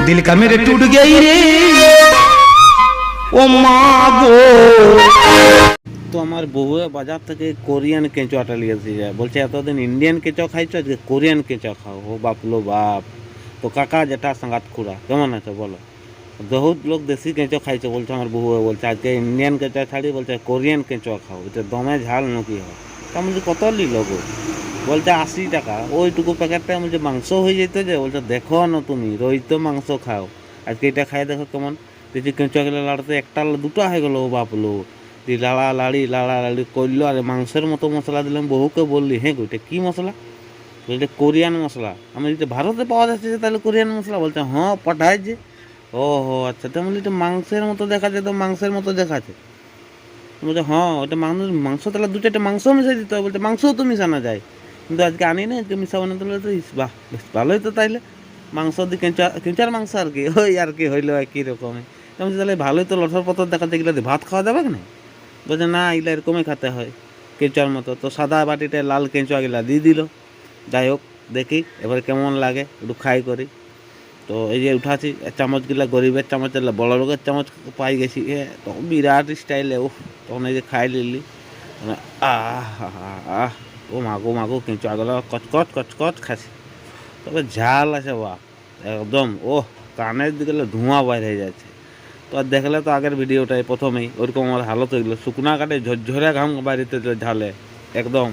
दिल का मेरे टूट गई रे ও মা গো। তো আমার বউয়ে বাজার থেকে কোরিয়ান কেঁচোটা লিয়েছে যায়, বলছে এতদিন ইন্ডিয়ান কেঁচো খাইছো, আজকে কোরিয়ান কেঁচো খাও। ও বাপলো বাপ। তো কাকা যেটা সাঙ্গাত খুড়া কেমন আছে বলো? বহুত লোক দেশি কেঁচো খাইছো বলছে, আমার বউয়ে বলছে আজকে ইন্ডিয়ান কেঁচো ছাড়ি বলছে কোরিয়ান কেঁচো খাও, এটা দমে ঝাল নাকি হয়। তা বলছে কত নিল গো? বলছে 80 টাকা। ওইটুকু প্যাকেটটা বলছে মাংস হয়ে যেত যে, বলছে দেখো না তুমি রোজ মাংস খাও, আজকে এটা খাই দেখো কেমন। দেখছি কেঁচো গেলে লাড়তে একটা দুটো হয়ে গেলো। ও বাপলো, লাড়ালাড়ি করলো, আর মাংসের মতো মশলা দিলাম। বহুকে বললি হ্যাঁ গো এটা কী মশলা? বলছে কোরিয়ান মশলা। আমি যদি ভারতে পাওয়া যাচ্ছে যে তাহলে কোরিয়ান মশলা? বলছে হ্যাঁ পাঠাইছে। ও হো আচ্ছা, তেমন এটা মাংসের মতো দেখাচ্ছে, তো মাংসের মতো দেখাচ্ছে। বলছে হ্যাঁ ওটা মাংস তাহলে দু চারটে মাংস মিশাই দিতে হবে। বলছে মাংসও তো মিশানো যায়, কিন্তু আজকে আনি না, আজকে মিশাবো না। তাহলে তো বাহ বেশ ভালোই তো তাইলে। মাংস দিয়ে কেঁচার মাংস আর কি, ওই আর কি হইলো একই রকমই। বলছে তাহলে ভালোই তো লটর পথর দেখাচ্ছে, এগুলো দিয়ে ভাত খাওয়া যাবে না? বলছে না এগুলো এরকমই খেতে হয় কেঁচার মতো। তো সাদা বাটিতে লাল কেঁচো এগুলা দিয়ে দিল। যাই হোক দেখি এবারে কেমন লাগে, একটু খাই করি। তো এই যে উঠাছি চামচগুলা, গরিবের চামচ, বড় লোকের চামচ পাই গেছি। তখন বিরাট স্টাইলে ও, তখন এই যে খাই নিলি আহ আহ। ও মাগো কেঁচো আগলা কচকচ কচকচ খাচ্ছি, তবে ঝাল আছে বাহ একদম। ও কানের দিকে ধোঁয়া বাইর হয়ে যাচ্ছে। তো আর দেখলে তো আগের ভিডিওটাই প্রথমেই ওরকম আমার হালত হয়ে গেলো, শুকনা কাটে ঝরঝরে ঘাম বাড়িতে ঝালে একদম।